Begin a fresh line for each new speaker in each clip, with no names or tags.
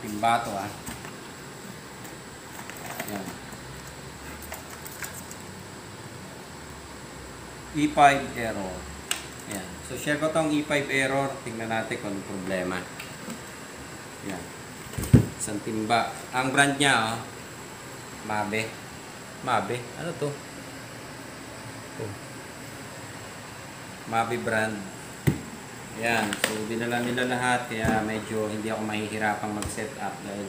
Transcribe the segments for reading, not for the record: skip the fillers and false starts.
Timba to ah. Yan. E5 error. Yan. So share ko tong E5 error. Tingnan natin kung anong problema. Yan. Isang timba. Ang brand niya oh. Mabe. Mabe. Ano to? Oh. Mabe brand. Yan. So dinala nila lahat. Kaya medyo hindi ako mahihirapang mag-set up dahil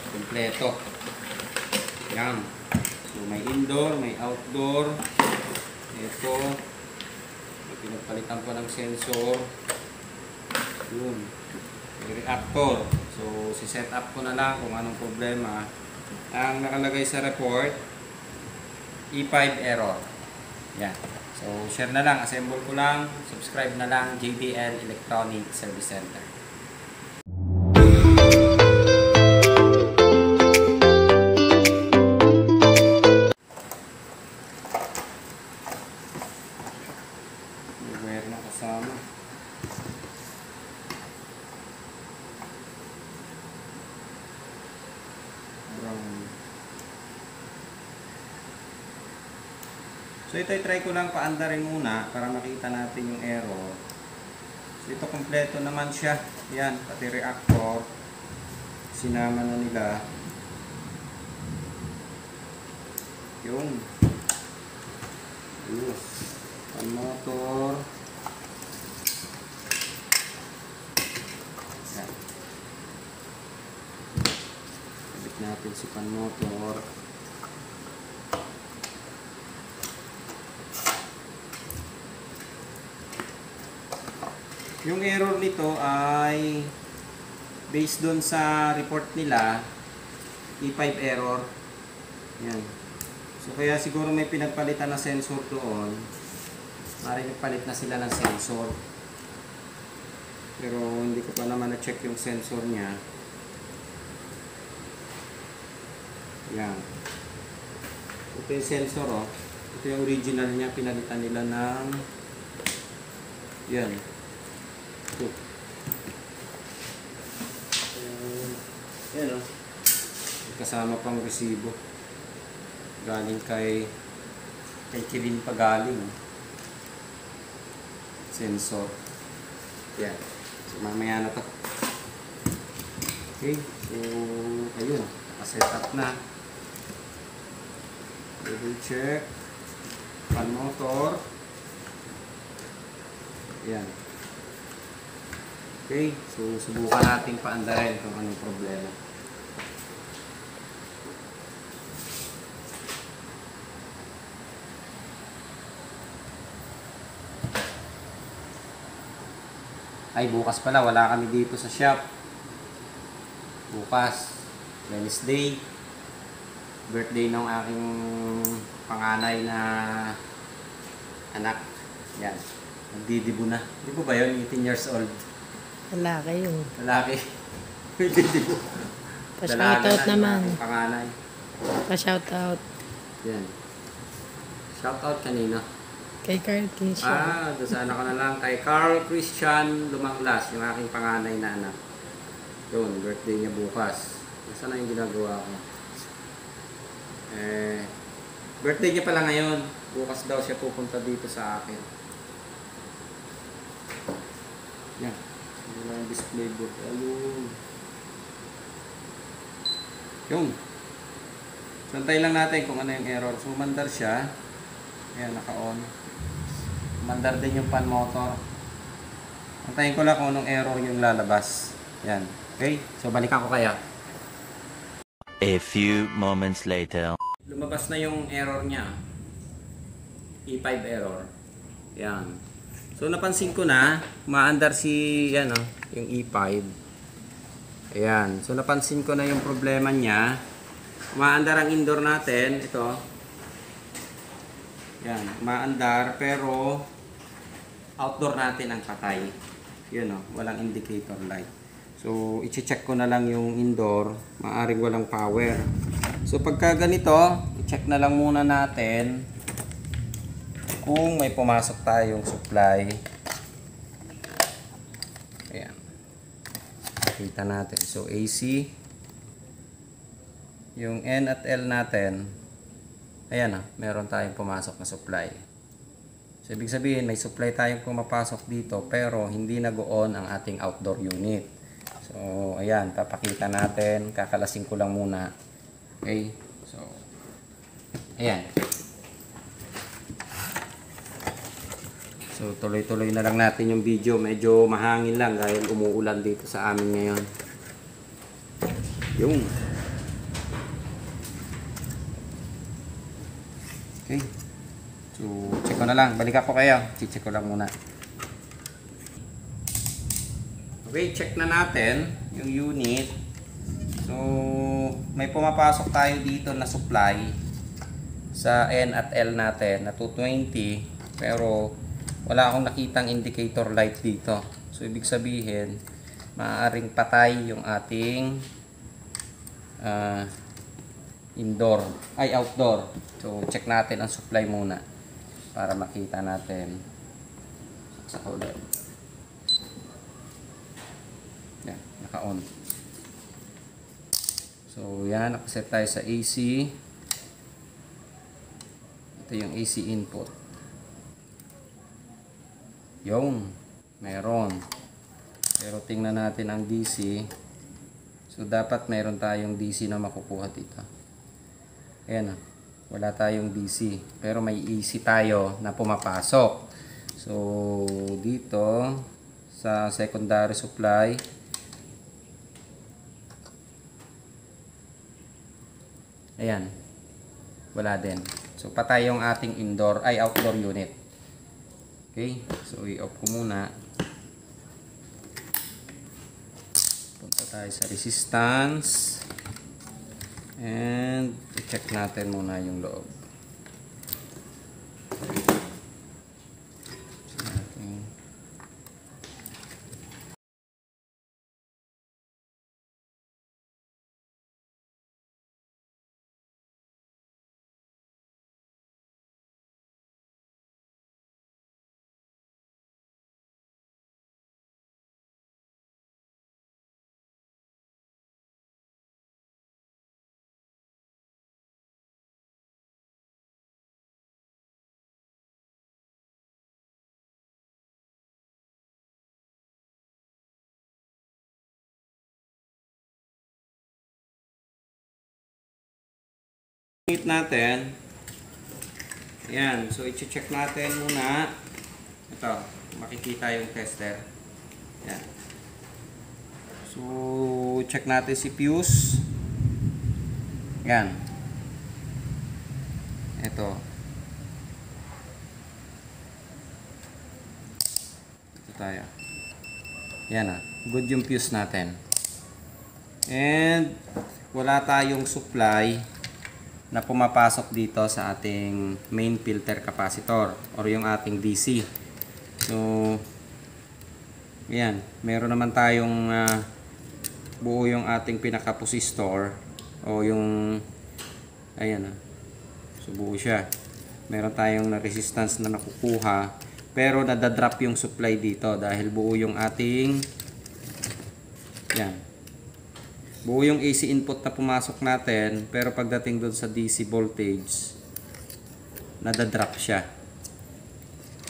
kompleto. Yan. So may indoor, may outdoor. Ito. Pinagpalitan ko ng sensor. Yun. May reactor. So si-set up ko na lang kung anong problema. Ang nakalagay sa report, E5 error. Yan. So, share na lang, assemble ko lang, subscribe na lang, JBL Electronic Service Center. May wire na kasama. Brown. So ito i-try ko lang paandarin muna para makita natin yung error. So ito kompleto naman siya. Yan, pati reactor. Sinama na nila. Yung ayos. Pan motor. Yan. Sabit natin si pan motor. Yung error nito ay based doon sa report nila, E5 error. Yan. So kaya siguro may pinagpalitan na sensor doon. Maaaring nagpalit na sila ng sensor. Pero hindi ko pa naman na-check yung sensor niya. Yan. Ito yung sensor oh. Ito yung original niya. Pinalitan nila ng yan. Ito. Yan o. Kasama pang resibo. Galing kay Kirin pa galing. Sensor. Yan. So mamaya na to. Okay. So ayun. Nakaset up na. Double check. Pan motor. Yan. Okay, so subukan natin paandarin kung anong problema. Ay, bukas pala, wala kami dito sa shop. Bukas, Wednesday, birthday ng aking panganay na anak. Yan, nagdidibo na. Di ba yun? 18 years old.
Lalaki yun.
Lalaki. Nagdidibo.
Pa-shoutout naman.
Panganay.
Pa-shoutout.
Yan. Shoutout kanina.
Kay Carl Christian.
Doon sa anak ko na lang. Kay Carl Christian Lumanglas, yung aking panganay na anak. Yun, birthday niya bukas. Nasaan na yung ginagawa ko? Birthday niya pala ngayon. Bukas daw siya pupunta dito sa akin. Yan. Wala yung display board. Ayun. Yung. Santay lang natin kung ano yung error. So, mandar siya. Ayan, naka-on. Mandar din yung pan motor. Antayin ko lang kung anong error yung lalabas. Yan. Okay? So, balikan ko kaya.
A few moments later.
Lumabas na yung error niya. E5 error. Yan. So, napansin ko na, maandar si, yan o, yung E5. Ayan. So, napansin ko na yung problema niya. Maandar ang indoor natin. Ito. Yan. Maandar, pero outdoor natin ang patay. Yun o, walang indicator light. So, i-check ko na lang yung indoor. Maaring walang power. So, pagka ganito, i-check na lang muna natin kung may pumasok tayong supply. Ayan. pakita natin. So AC, yung N at L natin, ayan meron tayong pumasok na supply. So ibig sabihin may supply tayong pumapasok dito pero hindi nag-on ang ating outdoor unit. So ayan, papakita natin, kakalasin ko lang muna. Okay, so ayan. So tuloy-tuloy na lang natin yung video. Medyo mahangin lang dahil umuulan dito sa amin ngayon. Yung okay. So check ko na lang. Balik ako kayo. Check ko lang muna. Okay, check na natin yung unit. So may pumapasok tayo dito na supply sa N at L natin na 220, pero wala akong nakitang indicator light dito. So ibig sabihin maaaring patay yung ating outdoor. So check natin ang supply muna para makita natin sa ulit. Yan, naka-on. So yan, nakaset tayo sa AC. Ito yung AC input. Yung meron. Pero tingnan natin ang DC. So dapat meron tayong DC na makukuha dito. Ayan, wala tayong DC, pero may AC tayo na pumapasok. So dito sa secondary supply, ayan, wala din. So patay yung ating outdoor unit. Okay, so i-off ko muna. Punta tayo sa resistance. And i-check natin muna yung loob. Natin. Ayan, so i-check natin muna. Ito, makikita yung tester. Ayan. So check natin si fuse. Ayan. Ito. Ito tayo. Ayan good yung fuse natin. And wala tayong supply na pumapasok dito sa ating main filter capacitor or yung ating DC. So ayan, meron naman tayong buo yung ating pinaka-resistor o yung ayan so buo siya. Meron tayong na resistance na nakukuha, pero nadadrop yung supply dito dahil buo yung ating yan. Buo yung AC input na pumasok natin, pero pagdating doon sa DC voltage, nadadrop siya.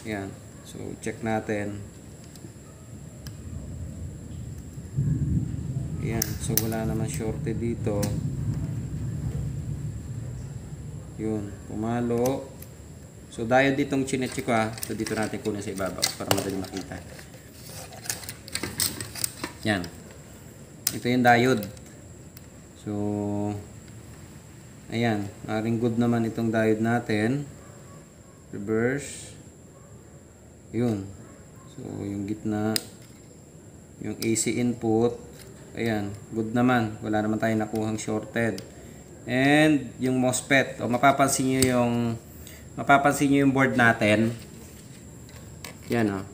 Yan. So, check natin. Yan. So, wala naman shorted dito. Yun. Pumalo. So, diode ditong chinecheck ko So, dito natin kunin sa ibabaw para madali makita. Yan. Ito yung diode. So, ayan, maring good naman itong diode natin. Reverse. Yun. So, yung gitna, yung AC input, ayan, good naman. Wala naman tayong nakuhang shorted. And yung MOSFET, mapapansin niyo yung board natin. Yan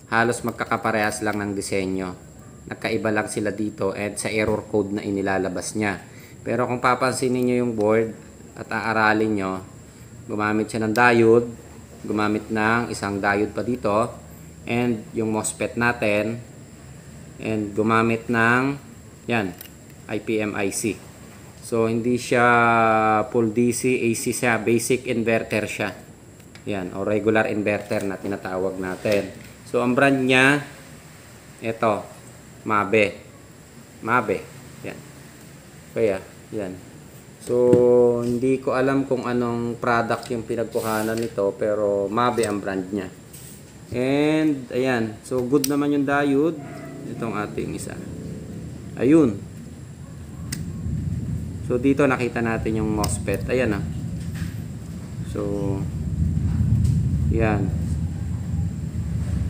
halos magkakaparehas lang ng disenyo. Nagkaiba lang sila dito at sa error code na inilalabas niya. Pero kung papansinin niyo yung board at aaralin nyo, gumamit siya ng diode, gumamit ng isang diode pa dito, and yung MOSFET natin, and gumamit ng yan, IPM IC. So hindi siya full DC, AC siya, basic inverter siya. Yan, o regular inverter na tinatawag natin. So ang brand niya, ito, Mabe. Mabe. Yan. Kaya, yan. So hindi ko alam kung anong product yung pinagkuhanan nito, pero Mabe ang brand niya. And ayan, so good naman yung diode. Itong ating isa. Ayun. So dito nakita natin yung MOSFET. Ayan ah. So yan.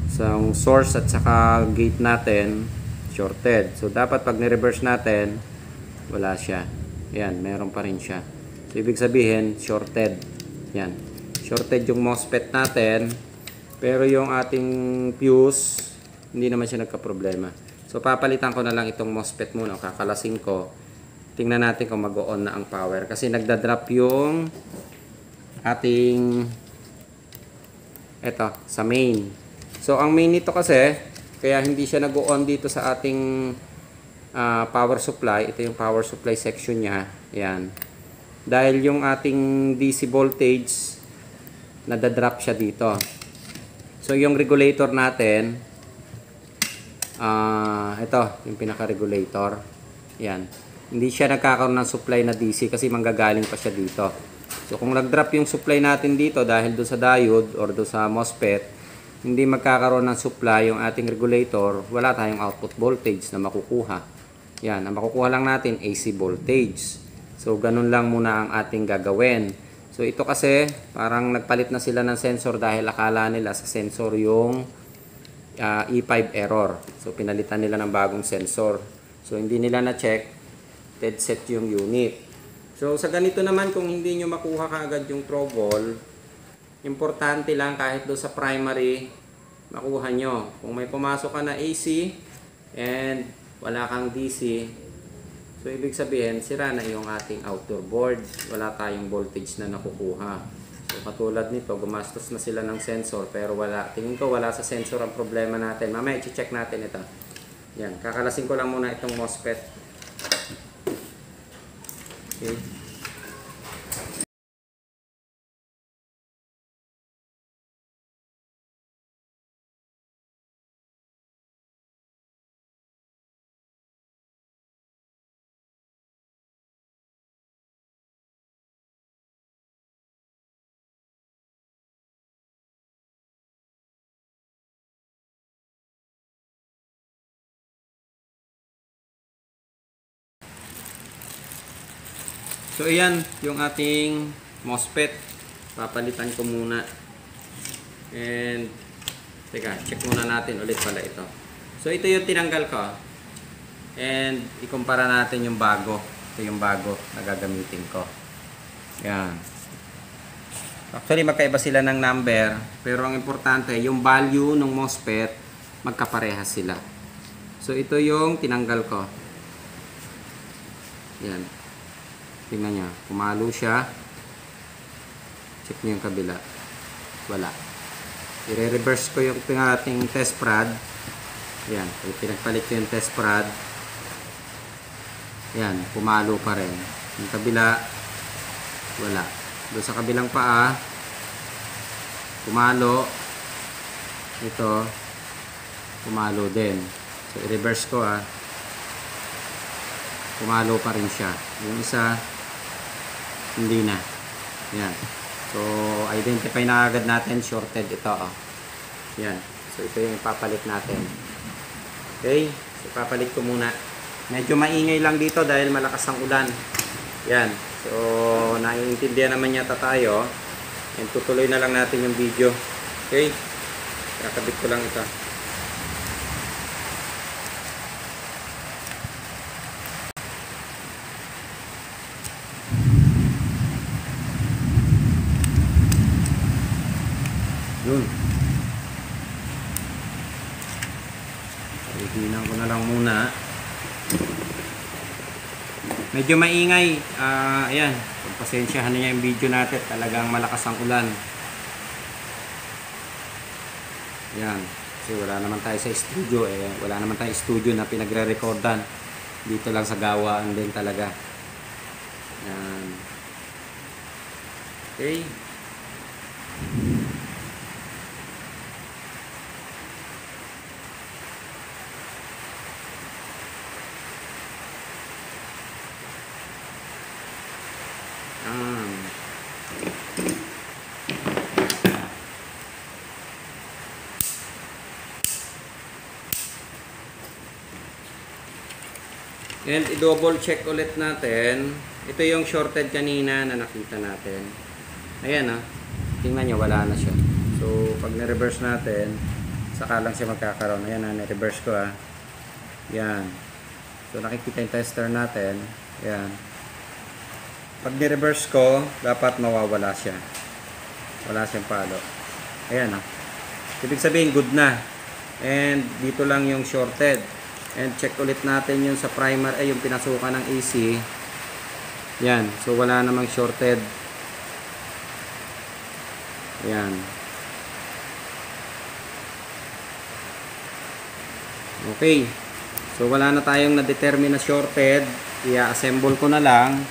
Sa source at saka gate natin shorted. So dapat pag ni-reverse natin, wala siya. Yan, meron pa rin siya. So ibig sabihin, shorted. Yan. Shorted yung MOSFET natin. Pero yung ating fuse, hindi naman siya nagka-problema. So papalitan ko na lang itong MOSFET muna. Kakalasin ko. Tingnan natin kung mag-on na ang power. Kasi nagda-drop yung ating eto, sa main. So ang main nito kasi, kaya hindi siya nag-on dito sa ating power supply. Ito yung power supply section niya. Yan. Dahil yung ating DC voltage, nadadrop siya dito. So yung regulator natin, ito, yung pinaka-regulator. Yan. Hindi siya nagkakaroon ng supply na DC kasi manggagaling pa siya dito. So kung nag-drop yung supply natin dito dahil doon sa diode or doon sa MOSFET, hindi magkakaroon ng supply yung ating regulator, wala tayong output voltage na makukuha. Yan, ang makukuha lang natin AC voltage. So ganun lang muna ang ating gagawin. So ito kasi parang nagpalit na sila ng sensor dahil akala nila sa sensor yung E5 error. So pinalitan nila ng bagong sensor. So hindi nila na-check, dead set yung unit. So sa ganito naman, kung hindi nyo makuha kaagad yung trouble, importante lang kahit do sa primary makuha nyo. Kung may pumasok ka na AC and wala kang DC, so ibig sabihin sira na yung ating outdoor board. Wala tayong voltage na nakukuha. So katulad nito, gumastos na sila ng sensor pero wala. Tingin ko wala sa sensor ang problema natin. Mamaya i-check natin ito. Yan, kakalasin ko lang muna itong MOSFET. Okay. So ayan yung ating MOSFET. Papalitan ko muna. And teka, check muna natin ulit pala ito. So ito yung tinanggal ko. And ikumpara natin yung bago. Ito yung bago na gagamitin ko. Yan. Actually magkaiba sila ng number, pero ang importante yung value ng MOSFET magkaparehas sila. So ito yung tinanggal ko. Yan. Tingnan nyo, pumalo siya. Check nyo yung kabila. Wala. I-reverse ko yung ating test prod. Yan, pinagpalit ko yung test prod. Yan, pumalo pa rin. Yung kabila, wala. Doon sa kabilang paa, pumalo. Ito, pumalo din. So, i-reverse ko pumalo pa rin siya. Yung isa, hindi na. Yan. So, identify na agad natin, shorted ito. Yan. So, ito yung ipapalit natin. Okay. So, ipapalit ko muna. Medyo maingay lang dito dahil malakas ang ulan. Yan. So, naiintindihan naman yata tayo. And tutuloy na lang natin yung video. Okay. Kakabit ko lang ito. Yun. Hihinan ko na lang muna. Medyo maingay. Ayan. Pagpasensyahan niya yung video natin. Talagang malakas ang ulan. Ayan. Kasi wala naman tayo sa studio wala naman tayo studio na pinagre-recordan. Dito lang sa gawaan din talaga. Yan. Okay. And i-double check ulit natin. Ito yung shorted kanina na nakita natin. Ayan tingnan nyo, wala na siya. So pag ni-reverse natin, saka lang siya magkakaroon. Ayan ni-reverse ko Yan. So nakikita yung tester natin. Ayan. Pag ni-reverse ko, dapat mawawala siya. Wala siyang palo. Ayan ibig sabihin good na. And dito lang yung shorted. And check ulit natin yung sa primer yung pinasukan ng AC. Yan. So wala namang shorted. Yan. Okay. So wala na tayong na-determine na shorted. I-assemble ko na lang.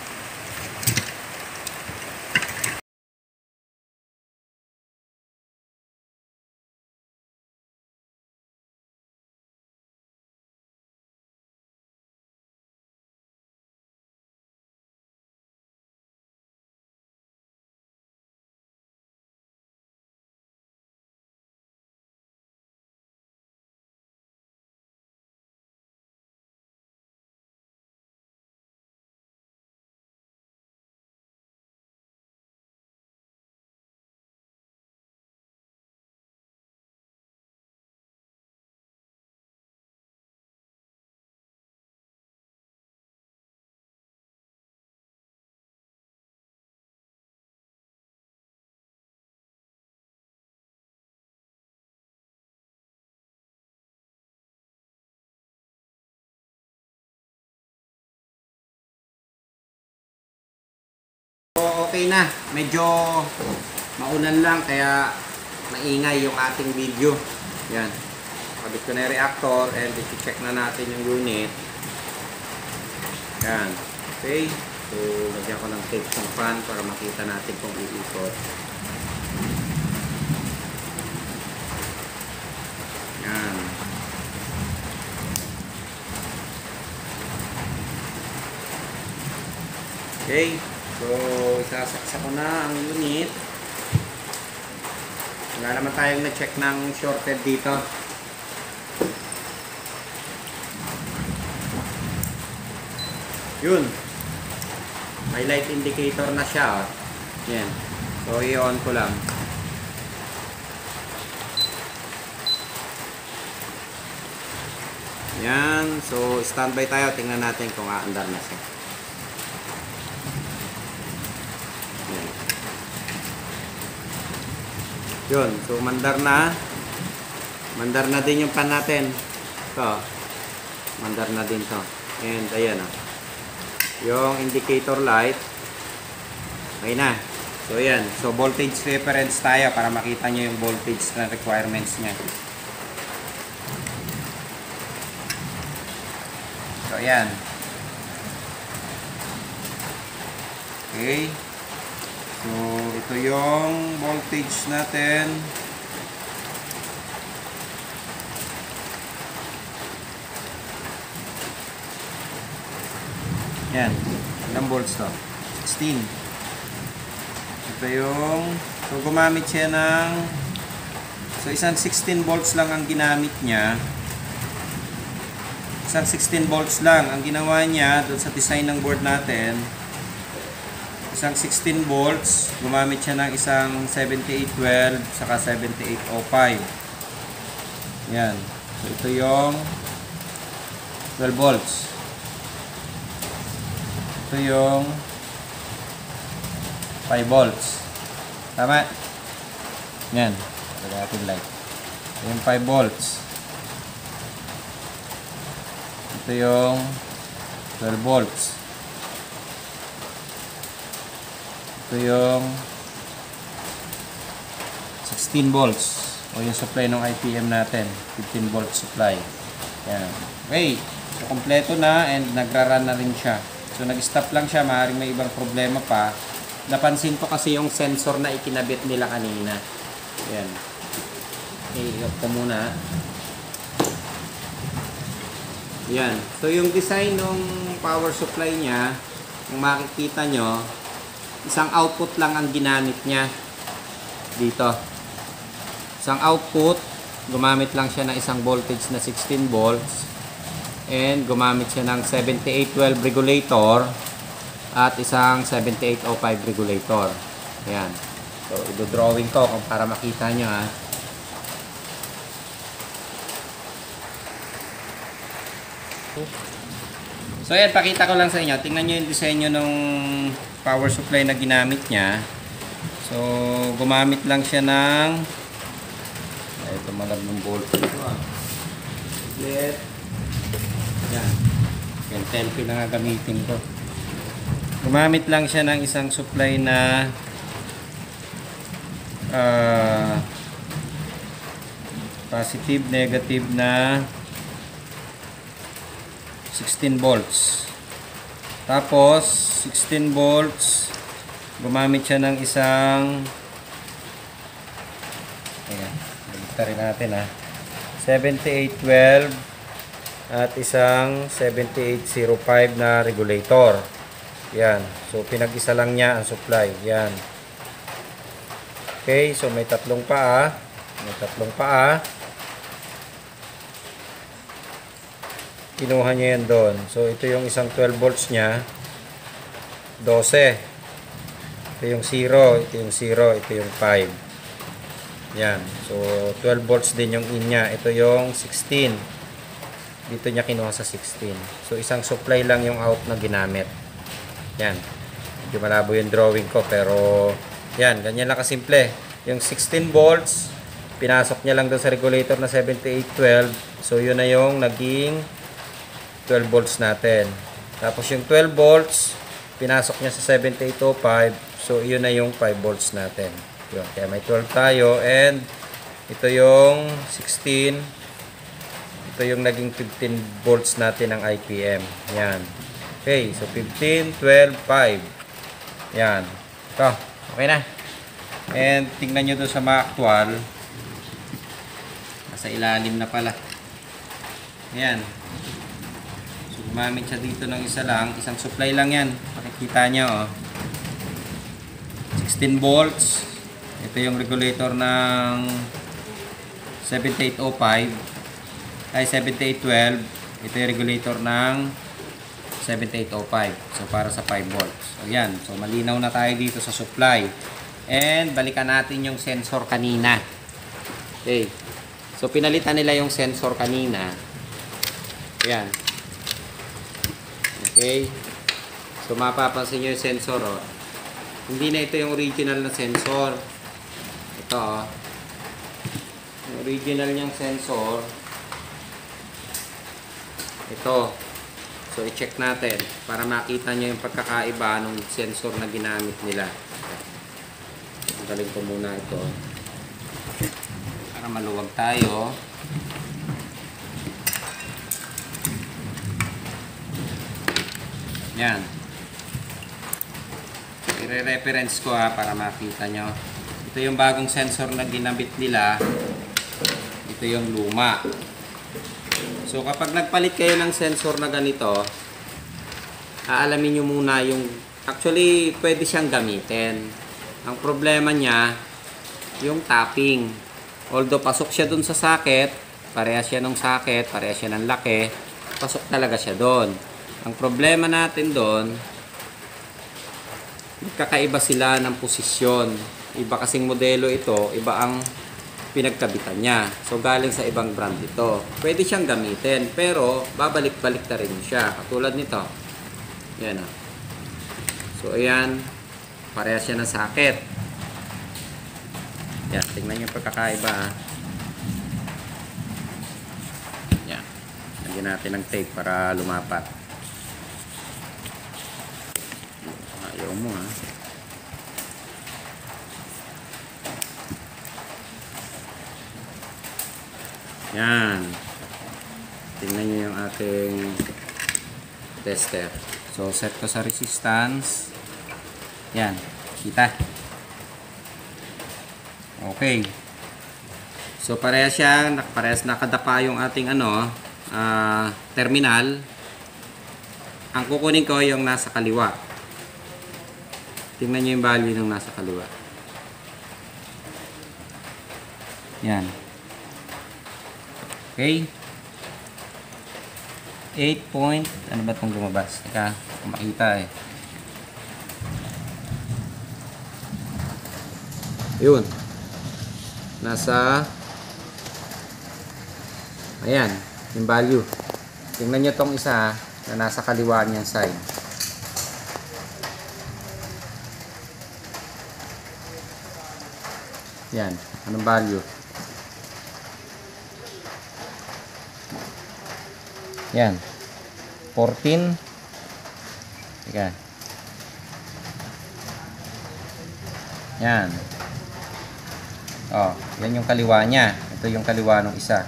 Okay na, medyo maulan lang kaya maingay yung ating video. Yan, kabit ko na yung reactor and i-check na natin yung unit. Yan, okay. So lagyan ko ng tape ng fan para makita natin kung iikot. Yan. Okay. So, isasaksa ko na ang unit. Wala naman tayong na-check ng shorted dito. Yun. May light indicator na siya. Yan. So, i-on ko lang. Yan. So, standby tayo. Tingnan natin kung aandar na siya. Yun, so mandar na. Mandar na din yung pan natin. Ito. Mandar na din to. And ayan yung indicator light. Okay na. So ayan. So voltage reference tayo para makita nyo yung voltage na requirements nya. So ayan. Okay. So, ito yung voltage natin. Yan. Ilang volts to? 16. Ito yung... So, gumamit siya ng... So, isang 16 volts lang ang ginamit niya. Isang 16 volts lang ang ginawa niya doon sa design ng board natin. Isang 16 volts, gumamit siya ng isang 7812 saka 7805. Yan. So, ito yung 12 volts. Ito yung 5 volts. Tama? Yan. Lagyan natin light. Ito yung 5 volts. Ito yung 12 volts. Ito yung 16 volts. O yung supply ng IPM natin, 15 volt supply. Yan. Okay, so kompleto na and nagra-run na rin siya. So nag-stop lang siya, maaaring may ibang problema pa. Napansin ko kasi yung sensor na ikinabit nila kanina. Yan. I-off ko muna. Yan. So yung design ng power supply niya, kung makikita nyo, isang output lang ang ginamit niya dito. Isang output, gumamit lang siya ng isang voltage na 16 volts and gumamit siya ng 7812 regulator at isang 7805 regulator. Ayan. So, i-drawing ko kung para makita nyo ha. So, ayan, pakita ko lang sa inyo. Tingnan nyo yung disenyo ng power supply na ginamit niya. So, gumamit lang siya ng ito malab ng voltage ito split. Yan. Yung 10 na nga gamitin ko. Gumamit lang siya ng isang supply na positive, negative na 16 volts. Tapos 16 volts gumamit siya ng isang ayan, baliktad rin natin ha, 7812 at isang 7805 na regulator. Yan, so pinag-isa lang niya ang supply. Yan. Okay, so may tatlong paa. Kinuha niya yan doon. So, ito yung isang 12 volts niya. 12. Ito yung 0. Ito yung 0. Ito yung 5. Yan. So, 12 volts din yung in niya. Ito yung 16. Dito niya kinuha sa 16. So, isang supply lang yung out na ginamit. Yan. Medyo malabo yung drawing ko. Pero, yan. Ganyan lang kasimple. Yung 16 volts, pinasok niya lang doon sa regulator na 7812. So, yun na yung naging 12 volts natin. Tapos yung 12 volts, pinasok niya sa 7805. So, yun na yung 5 volts natin. Yun. Kaya may 12 tayo. And, ito yung 16. Ito yung naging 15 volts natin ng IPM. Yan. Okay. So, 15, 12, 5. Yan. Ito. Okay na. And, tingnan nyo doon sa mga actual. Nasa ilalim na pala. Yan. Gumamit siya dito ng isa lang. Isang supply lang yan. Makikita nyo, oh. 16 volts. Ito yung regulator ng 7805. Ay, 7812. Ito yung regulator ng 7805. So, para sa 5 volts. So, yan. So, malinaw na tayo dito sa supply. And, balikan natin yung sensor kanina. Okay. So, pinalitan nila yung sensor kanina. Yan. Okay. So, mapapansin nyo yung sensor, oh. Hindi na ito yung original na sensor. Ito, oh. Yung original niyang sensor. Ito. So, i-check natin para makita nyo yung pagkakaiba ng sensor na ginamit nila. Tanggalin ko muna ito. Para maluwag tayo. Yan. I-reference ko para makita nyo. Ito yung bagong sensor na ginamit nila. Ito yung luma. So, kapag nagpalit kayo ng sensor na ganito, aalamin nyo muna yung... Actually, pwede siyang gamitin. Ang problema niya, yung tapping. Although, pasok siya dun sa socket, parehas siya ng socket, parehas siya ng laki, pasok talaga siya dun. Ang problema natin doon, magkakaiba sila ng posisyon. Iba kasing modelo ito, iba ang pinagkabitan niya. So, galing sa ibang brand ito. Pwede siyang gamitin, pero babalik-balik na rin siya. Katulad nito. Yan o. So, ayan. Parehas siya ng socket. Yan, tingnan yung pagkakaiba. Yan. Lagyan natin ng tape para lumapat. Ayaw mo ha. Yan. Tingnan nyo yung ating tester. So, set ko sa resistance. Yan. Kita. Okay. So, parehas nakadapa yung ating terminal. Ang kukunin ko yung nasa kaliwa. Tingnan nyo yung value ng nasa kaliwa. Yan. Okay. 8 point. Ano ba itong lumabas? Teka, makita eh. Yun. Nasa ayan, yung value. Tingnan nyo tong isa na nasa kaliwa niyang side. Yan. Anong value? Yan. 14. Teka. Yan. Oh, yan yung kaliwa niya. Ito yung kaliwa ng isa.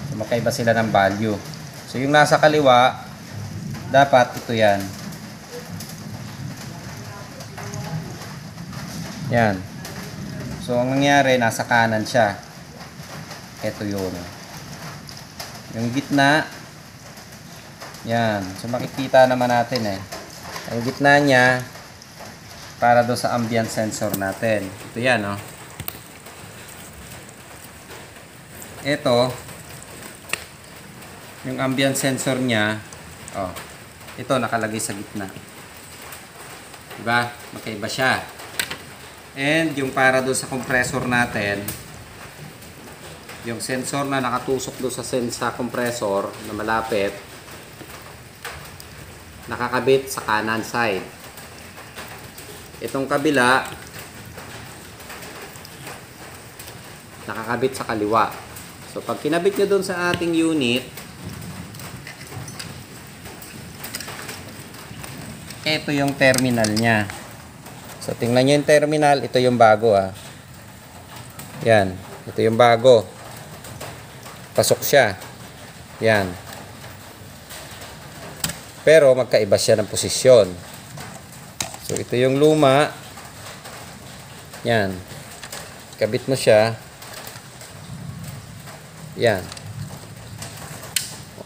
So, magkaiba sila ng value. So, yung nasa kaliwa, dapat ito yan. Yan. So, ang nangyari, nasa kanan siya. Ito yun. Yung gitna, yan. So, makikita naman natin eh. Ang gitna niya, para doon sa ambient sensor natin. Ito yan, oh. Ito, yung ambient sensor niya, oh, ito nakalagay sa gitna. Diba? Magkaiba siya. And yung para doon sa compressor natin, yung sensor na nakatusok doon sa compressor na malapit, nakakabit sa kanan side. Itong kabila, nakakabit sa kaliwa. So, pag kinabit nyo doon sa ating unit, ito yung terminal niya. So, tingnan nyo yung terminal. Ito yung bago, ah. Yan. Ito yung bago. Pasok siya. Yan. Pero, magkaiba siya ng posisyon. So, ito yung luma. Yan. Kabit mo siya. Yan.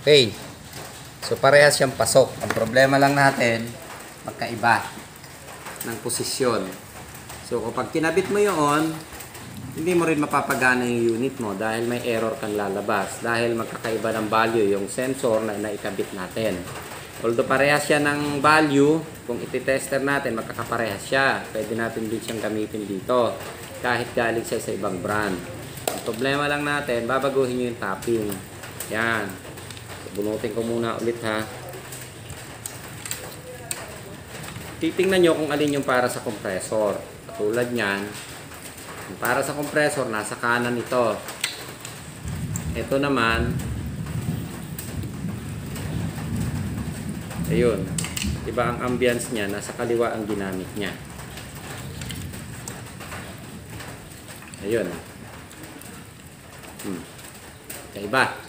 Okay. So, parehas siyang pasok. Ang problema lang natin, magkaiba ng posisyon. So, kapag kinabit mo yun, hindi mo rin mapapagana yung unit mo dahil may error kang lalabas. Dahil magkakaiba ng value yung sensor na naikabit natin. Although parehas siya ng value, kung iti-tester natin, magkakaparehas siya. Pwede natin din siyang gamitin dito. Kahit galing siya sa ibang brand. Ang problema lang natin, babaguhin nyo yung topping. Yan. So, bunutin ko muna ulit ha. Titingnan nyo kung alin yung para sa compressor. Katulad nyan, yung para sa compressor, nasa kanan ito. Ito naman, ayun. Diba ang ambience niya, nasa kaliwa ang ginamit niya. Ayun. Kaiba.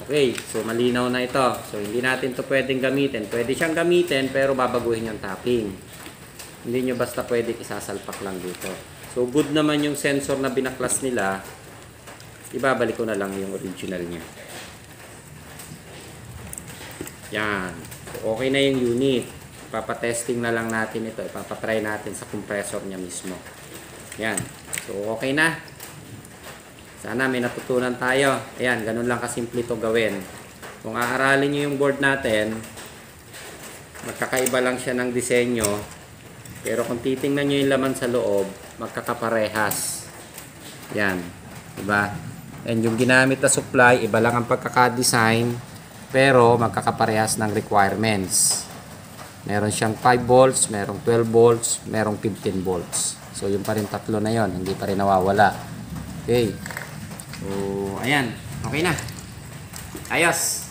Okay, so malinaw na ito. So hindi natin to pwedeng gamitin. Pwede siyang gamitin pero babaguhin yung topping. Hindi nyo basta pwede isasalpak lang dito. So good naman yung sensor na binaklas nila. Ibabalik ko na lang yung original niya. Yan. So, okay na yung unit. Papatesting na lang natin ito. Ipapatry natin sa compressor niya mismo. Yan. So okay na. Sana may natutunan tayo. Ayan, ganun lang kasimple ito gawin. Kung aaralin nyo yung board natin, magkakaiba lang siya ng disenyo. Pero kung titingnan nyo yung laman sa loob, magkakaparehas. Yan. Diba? And yung ginamit na supply, iba lang ang pagkakadesign, pero magkakaparehas ng requirements. Meron siyang 5 volts, merong 12 volts, merong 15 volts. So, yung pa rin tatlo na yon, hindi pa rin nawawala. Okay. So, ayan. Okay na. Ayos.